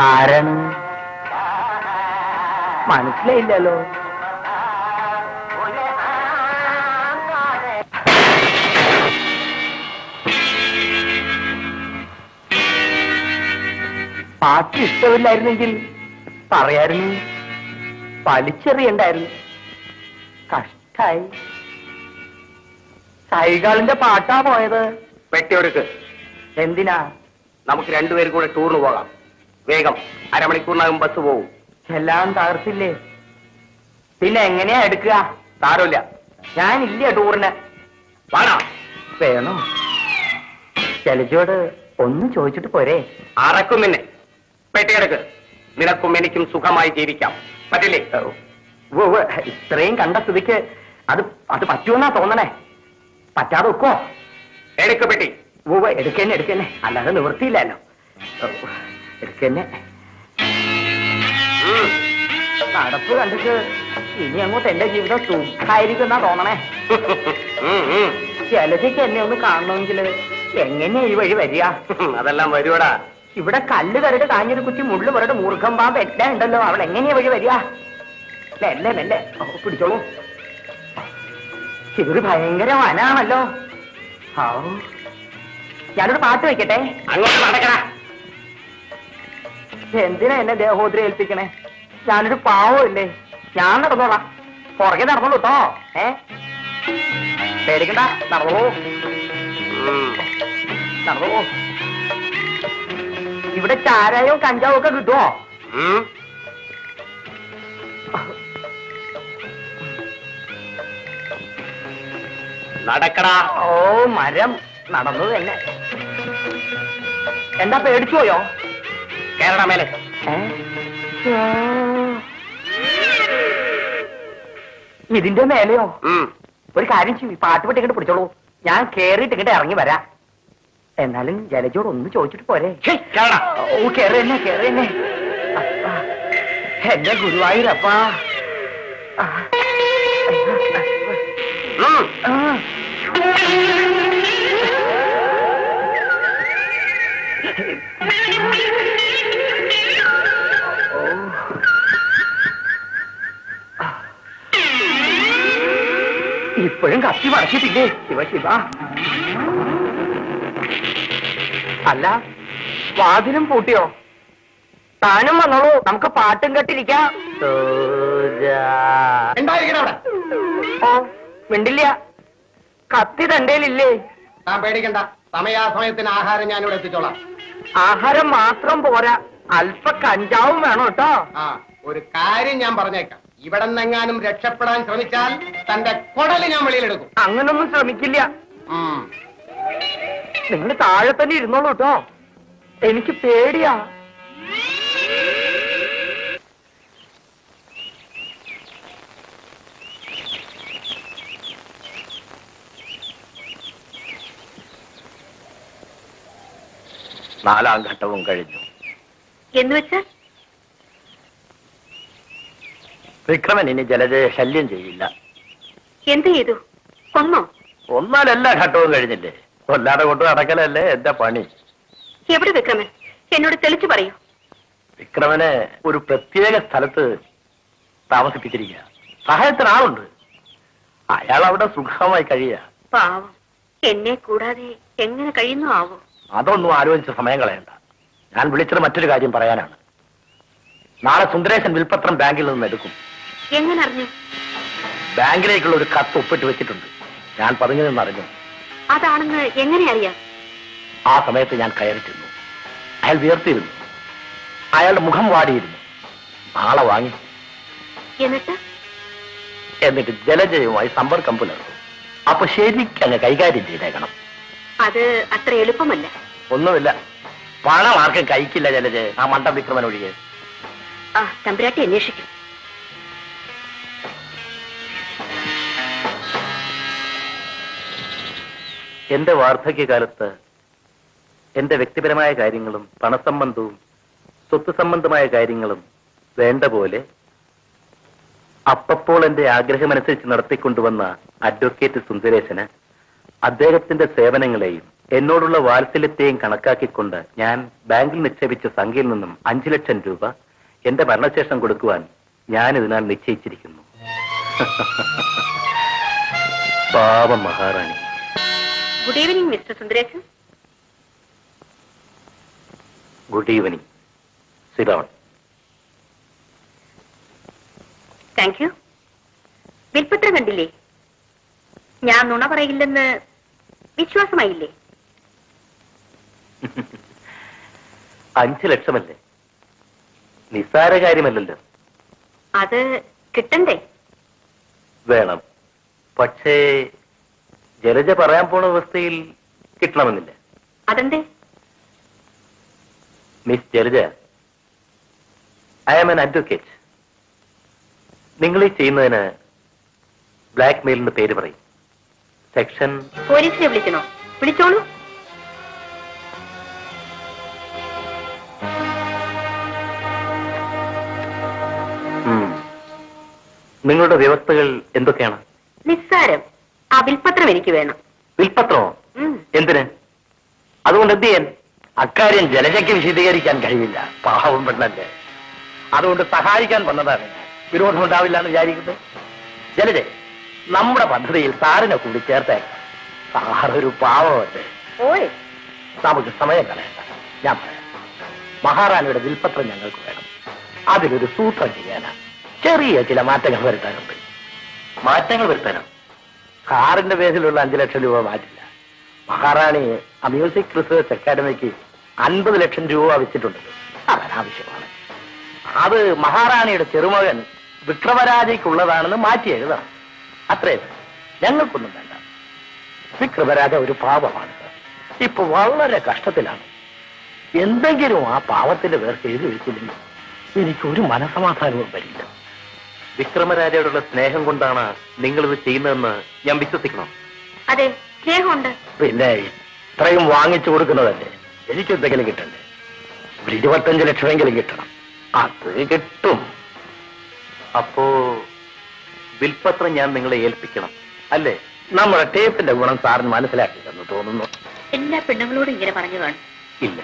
ആരാണ്? മനസ്സിലായില്ലല്ലോ. പാട്ട് ഇഷ്ടമില്ലായിരുന്നെങ്കിൽ പറയായിരുന്നു, വലിച്ചെറിയണ്ടായിരുന്നു. കഷ്ടായി. സൈകാളിന്റെ പാട്ടാ പോയത്. പെട്ടിയൊരുക്ക്. എന്തിനാ? നമുക്ക് രണ്ടുപേരും കൂടെ ടൂറിന് പോകാം. വേഗം, അരമണിക്കൂറിനകം ബസ് പോകും. എല്ലാം തകർത്തില്ലേ? പിന്നെ എങ്ങനെയാ എടുക്കുക? സാരമില്ല, ഞാനില്ല ടൂറിന്. വേണം. വേണോ? ശൈലജയോട് ഒന്ന് ചോദിച്ചിട്ട് പോരെ? അറക്കും നിന്നെ. പെട്ടിയെടുക്ക്. നിനക്കും എനിക്കും സുഖമായി ജീവിക്കാം. പറ്റില്ലേ? ഇത്രയും കണ്ട സ്ഥിതിക്ക് അത് പറ്റുമെന്നാ തോന്നണേ. പറ്റാതെ വെക്കോ? എടുക്ക് പെട്ടി. എടുക്കന്നെ. അല്ലാതെ നിവൃത്തിയില്ലല്ലോ. എടുക്കന്നെ. നടപ്പ് കണ്ടിട്ട് ഇനി അങ്ങോട്ട് എന്റെ ജീവിതം സുഖായിരിക്കും എന്നാ തോന്നണേ. ശൈലജയ്ക്ക് എന്നെ ഒന്ന് കാണണമെങ്കിൽ എങ്ങനെയാ ഈ വഴി വരിക? അതെല്ലാം വരുവടാ. ഇവിടെ കല്ല് കരട് കാഞ്ഞൊരു കുറ്റി മുള്ളു വരട് മൂർഖം പാമ്പ് എല്ലാം ഉണ്ടല്ലോ. അവൾ എങ്ങനെയാ വഴി വരിക? മെല്ലെ പിടിച്ചോളൂ. ഇതൊരു ഭയങ്കര വനാണല്ലോ. ഞാനൊരു പാട്ട് വെക്കട്ടെ? അങ്ങോട്ട് നടക്കണ. എന്തിനാ എന്നെ ദേഹോദ്രം ഏൽപ്പിക്കണേ? ഞാനൊരു പാവമില്ലേ? ഞാൻ നടന്നോളാം. പുറകെ നടന്നോളൂ കേട്ടോ. പേടിക്കണ്ട, നടന്നോളൂ. ഇവിടെ ചാരായവും കഞ്ചാവും ഒക്കെ കിട്ടുമോ? നടക്കടാ. ഓ മരം നടന്നു തന്നെ. എന്താ പേടിച്ചു പോയോ? കേരള മേലെ. ഇതിന്റെ മേലെയോ? ഒരു കാര്യം ചെയ്യും, പാട്ട് പെട്ടി ഇങ്ങോട്ട് പിടിച്ചോളൂ. ഞാൻ കേറിയിട്ട് ഇങ്ങോട്ട് ഇറങ്ങി വരാം. എന്നാലും ജലജോട് ഒന്ന് ചോദിച്ചിട്ട് പോരെ? ഓ കേറി തന്നെ. എന്റെ ഗുരുവായൂരപ്പാ. ഇപ്പോഴും കത്തി മടക്കിയിട്ടില്ലേ? ശിവ. അല്ല, വാതിലും പൂട്ടിയോ? താനും വന്നോളൂ, നമുക്ക് പാട്ടും കെട്ടിരിക്കാം. ഓ മിണ്ടില്ല. കത്തി തണ്ടേലില്ലേ? താൻ പേടിക്കണ്ട. സമയാസമയത്തിന് ആഹാരം ഞാനിവിടെ എത്തിച്ചോളാം. ആഹാരം മാത്രം പോരാ, അല്പ കഞ്ചാവും വേണം കേട്ടോ. ഒരു കാര്യം ഞാൻ പറഞ്ഞേക്കാം. ഇവിടെ നിന്നെങ്ങാനും രക്ഷപ്പെടാൻ ശ്രമിച്ചാൽ തന്റെ കുടല് ഞാൻ വെളിയിലെടുക്കും. അങ്ങനൊന്നും ശ്രമിക്കില്ല. നിങ്ങൾ താഴെ തന്നെ ഇരുന്നോളൂ കേട്ടോ. എനിക്ക് പേടിയാ. നാലാം ഘട്ടവും കഴിഞ്ഞു. എന്നുവെച്ചാൽ വിക്രമൻ ഇനി ജലജയെ ശല്യം ചെയ്യില്ല. എന്ത് ചെയ്തു? കൊന്നോ? ഒന്നാൽ എല്ലാ ഘട്ടവും കഴിഞ്ഞില്ലേ? കൊല്ലാതെ കൊണ്ട് നടക്കലല്ലേ എന്റെ പണി. എവിടെ വിക്രമൻ? എന്നോട് തെളിച്ചു പറയൂ. വിക്രമനെ ഒരു പ്രത്യേക സ്ഥലത്ത് താമസിപ്പിച്ചിരിക്കുക. സഹായത്തിന് ആളുണ്ട്. അയാൾ അവിടെ സുഖമായി കഴിയുക. പാവം, എന്നെ കൂടാതെ എങ്ങനെ കഴിയുന്നു ആവോ? അതൊന്നും ആലോചിച്ച് സമയം കളയണ്ട. ഞാൻ വിളിച്ചത് മറ്റൊരു കാര്യം പറയാനാണ്. നാളെ സുന്ദരേശൻ വിൽപ്പത്രം ബാങ്കിൽ നിന്ന് എടുക്കും. എങ്ങനെ അറിഞ്ഞു? ബാങ്കിലേക്കുള്ള ഒരു കത്ത് ഒപ്പിട്ട് വെച്ചിട്ടുണ്ട്. ഞാൻ പറഞ്ഞു നിന്നറിഞ്ഞു. അതാണെന്ന് എങ്ങനെ അറിയാം? ആ സമയത്ത് ഞാൻ കയറിച്ചിരുന്നു. അയാൾ വിയർത്തിരുന്നു. അയാളുടെ മുഖം വാടിയിരുന്നു. നാളെ വാങ്ങി. എന്നിട്ട് ജലജയുമായി സമ്പർക്കം പുലർത്തും. അപ്പൊ ശരിക്കങ്ങ് കൈകാര്യം ചെയ്തേക്കണം. അത് അത്ര എളുപ്പമല്ല. ഒന്നുമില്ല, പണം ആർക്കും കഴിക്കില്ല ജലജ, ആ മണ്ട വിക്രമൻ ഒഴികെ. തമ്പുരാട്ടി അന്വേഷിക്കും. എന്റെ വാർദ്ധക്യകാലത്ത് എന്റെ വ്യക്തിപരമായ കാര്യങ്ങളും പണസംബന്ധവും സ്വത്ത് സംബന്ധമായ കാര്യങ്ങളും വേണ്ട പോലെ അപ്പപ്പോൾ എന്റെ ആഗ്രഹമനുസരിച്ച് നടത്തിക്കൊണ്ടുവന്ന അഡ്വക്കേറ്റ് സുന്ദരേശന് അദ്ദേഹത്തിന്റെ സേവനങ്ങളെയും എന്നോടുള്ള വാത്സല്യത്തെയും കണക്കാക്കിക്കൊണ്ട് ഞാൻ ബാങ്കിൽ നിക്ഷേപിച്ച സംഖ്യയിൽ നിന്നും 5 ലക്ഷം രൂപ എന്റെ മരണശേഷം കൊടുക്കുവാൻ ഞാൻ ഇതിനാൽ നിശ്ചയിച്ചിരിക്കുന്നു. പാവം മഹാറാണി. Good evening Mister Sundaresan. Good evening. സിഡോൺ. Thank you. വിൽപ്പത്രം കണ്ടില്ലേ? ഞാൻ നുണ പറയില്ലെന്ന് വിശ്വാസമായില്ലേ? 5 ലക്ഷമല്ലേ? നിസ്സാര കാര്യമല്ലല്ലോ. അത് കിട്ടണ്ടേ? വേണം. പക്ഷേ ജലജ പറയാൻ പോണ അവസ്ഥയിൽ കിട്ടണമെന്നില്ല. അതെന്തേ? Miss Jalaja, I am an advocate. നിങ്ങൾ ഈ ചെയ്യുന്നതിന് ബ്ലാക്ക് മെയിലിന്റെ പേര് പറയും. സെക്ഷൻ. പോലീസിനെ വിളിക്കണോ? വിളിച്ചോളൂ. നിങ്ങളുടെ വ്യവസ്ഥകൾ എന്തൊക്കെയാണ്? നിസ്സാരം. ആ വിൽപ്പത്രം എനിക്ക് വേണം. വിൽപ്പത്രമോ? എന്തിന്? അതുകൊണ്ട് എന്ത് ചെയ്യാൻ? അക്കാര്യം ജലജയ്ക്ക് വിശദീകരിക്കാൻ കഴിയില്ല. പാവം പെണ്ണല്ലേ. അതുകൊണ്ട് സഹായിക്കാൻ വന്നതാണ്. വിരോധമുണ്ടാവില്ല എന്ന് വിചാരിക്കുന്നത്. ജലജ, നമ്മുടെ പദ്ധതിയിൽ സാറിനെ കൂടി ചേർത്തേക്കാം. സാറൊരു പാവമല്ലേ. ഓയ്, നമുക്ക് സമയം കളയണ്ട. ഞാൻ പറയാം. മഹാറാണിയുടെ വിൽപ്പത്രം ഞങ്ങൾക്ക് വേണം. അതിലൊരു സൂത്രം ചെയ്യാനാ. ചെറിയ ചില മാറ്റങ്ങൾ വരുത്താനുണ്ട്. മാറ്റങ്ങൾ വരുത്താനോ? സാറിന്റെ പേരിലുള്ള 5 ലക്ഷം രൂപ മാറ്റില്ല. മഹാറാണി ആ മ്യൂസിക് റിസർച്ച് അക്കാദമിക്ക് 50 ലക്ഷം രൂപ വെച്ചിട്ടുണ്ട്. അതൊരാവശ്യമാണ്. അത് മഹാറാണിയുടെ ചെറുമകൻ വിക്രമരാജയ്ക്കുള്ളതാണെന്ന് മാറ്റി എഴുതണം. അത്രേ. ഞങ്ങൾക്കൊന്നും വേണ്ട. വിക്രമരാജ ഒരു പാവമാണ് സാർ. ഇപ്പൊ വളരെ കഷ്ടത്തിലാണ്. എന്തെങ്കിലും ആ പാവത്തിന്റെ പേർക്ക് എഴുതി വെച്ചില്ലെങ്കിൽ എനിക്കൊരു മനസമാധാനവും വരില്ല. വിക്രമരാജയോടുള്ള സ്നേഹം കൊണ്ടാണ് നിങ്ങളിത് ചെയ്യുന്നതെന്ന് ഞാൻ വിശ്വസിക്കണം. അതെ, സ്നേഹമുണ്ട്. പിന്നെ ഇത്രയും വാങ്ങിച്ചു കൊടുക്കുന്നതല്ലേ. എനിക്കെന്തെങ്കിലും കിട്ടണ്ടേ? ഒരു 25 ലക്ഷമെങ്കിലും കിട്ടണം. അത് കിട്ടും. അപ്പോ വിൽപ്പത്രം ഞാൻ നിങ്ങളെ ഏൽപ്പിക്കണം അല്ലേ? നമ്മുടെ ടേപ്പിന്റെ ഗുണം സാറിന് മനസ്സിലാക്കില്ലെന്ന് തോന്നുന്നു. എല്ലാ പെണ്ണുങ്ങളോടും ഇങ്ങനെ പറഞ്ഞു കാണും. ഇല്ല.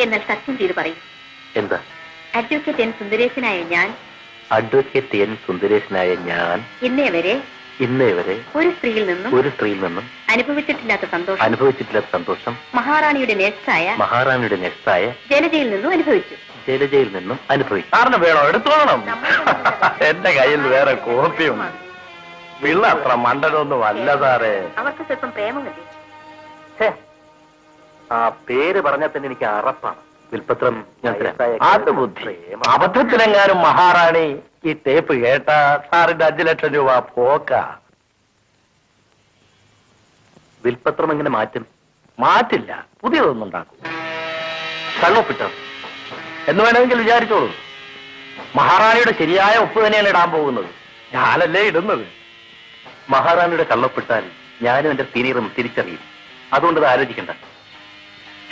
എന്നാൽ സത്യം ചെയ്ത് പറയും. എന്താ? അഡ്വക്കേറ്റ് എൻ സുന്ദരേശനായ ഞാൻ, അഡ്വക്കേറ്റ് എൻ സുന്ദരേശനായ ഞാൻ ഇന്നേ വരെ ഒരു സ്ത്രീയിൽ നിന്നും അനുഭവിച്ചിട്ടില്ലാത്ത സന്തോഷം മഹാറാണിയുടെ നേഴ്സായ ജലജയിൽ നിന്നും അനുഭവിച്ചു. സാറിന് വേണോ? എടുത്തോളണം. എന്റെ കയ്യിൽ വേറെ കോപ്പിയുണ്ട്. പിള്ള അത്ര മണ്ടനൊന്നും അല്ല സാറേ. അവർക്ക് സ്വല്പം പ്രേമമല്ലേ? ആ പേര് പറഞ്ഞാൽ തന്നെ എനിക്ക് അറപ്പാണ്. വിൽപ്പത്രം ഞാൻ അത് ബുദ്ധി. അബദ്ധത്തിലെങ്ങാനും മഹാറാണി ഈ ടേപ്പ് കേട്ട സാറിന്റെ 5 ലക്ഷം രൂപ പോക്ക. വിൽപ്പത്രം എങ്ങനെ മാറ്റും? മാറ്റില്ല, പുതിയതൊന്നും ഉണ്ടാക്കും. കള്ളൊപ്പിട്ടോ എന്ന് വേണമെങ്കിൽ വിചാരിച്ചോളൂ. മഹാറാണിയുടെ ശരിയായ ഒപ്പ് തന്നെയാണ് ഇടാൻ പോകുന്നത്. ഞാനല്ലേ ഇടുന്നത്. മഹാറാണിയുടെ കള്ളൊപ്പിട്ടാൽ ഞാനും എന്റെ സീനിയറും തിരിച്ചറിയും. അതുകൊണ്ട് ഇത് ആലോചിക്കണ്ട.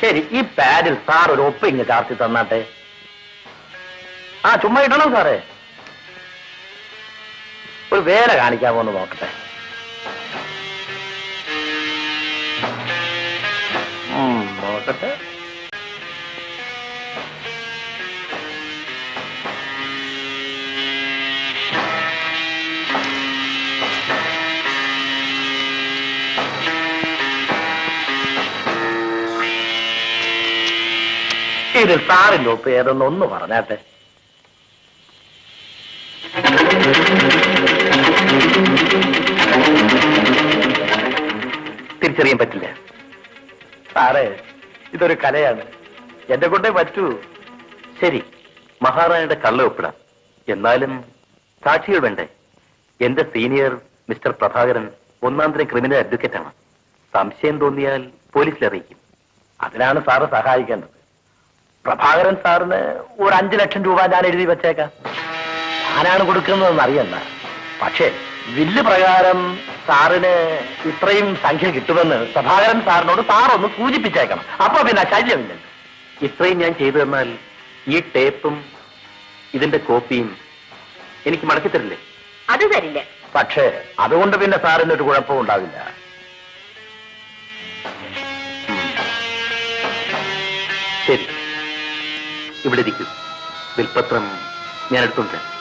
ശരി, ഈ പാഡിൽ സാർ ഒരു ഒപ്പ് ഇങ്ങ് ചാർത്തി തന്നാട്ടെ. ആ, ചുമ്മാ ഇടണം സാറേ. ഒരു വേല കാണിക്കാമോ എന്ന് നോക്കട്ടെ. നോക്കട്ടെ. ഇതിൽ സാറിന്റെ ഒപ്പ് ഏതൊന്നൊന്ന് പറഞ്ഞാട്ടെ. തിരിച്ചറിയാൻ പറ്റില്ല സാറേ. ഇതൊരു കലയാണ്. എന്നെ കൊണ്ടേ പറ്റൂ. ശരി, മഹാറാണിയുടെ കള്ള ഒപ്പിടാം. എന്നാലും സാക്ഷികൾ വേണ്ടേ? എന്റെ സീനിയർ മിസ്റ്റർ പ്രഭാകരൻ 1ാം തരം ക്രിമിനൽ അഡ്വക്കേറ്റാണ്. സംശയം തോന്നിയാൽ പോലീസിൽ അറിയിക്കും. അതിനാണ് സാറ് സഹായിക്കേണ്ടത്. പ്രഭാകരൻ സാറിന് ഒരു 5 ലക്ഷം രൂപ ഞാൻ എഴുതി വെച്ചേക്കാം. ഞാനാണ് കൊടുക്കുന്നതെന്ന് അറിയണ്ട. പക്ഷേ വില്ല് പ്രകാരം സാറിന് ഇത്രയും സംഖ്യ കിട്ടുമെന്ന് പ്രഭാകരൻ സാറിനോട് സാറൊന്ന് സൂചിപ്പിച്ചേക്കണം. അപ്പൊ പിന്നെ ശല്യമില്ലല്ലോ. ഇത്രയും ഞാൻ ചെയ്തു തന്നാൽ ഈ ടേപ്പും ഇതിന്റെ കോപ്പിയും എനിക്ക് മടക്കി തരില്ലേ? അത് തരില്ല. പക്ഷേ അതുകൊണ്ട് പിന്നെ സാറിന് ഒരു കുഴപ്പവും ഉണ്ടാവില്ല. ശരി, ഇവിടെ ഇരിക്കൂ. വിൽപത്രം ഞാൻ എടുത്തുണ്ട്.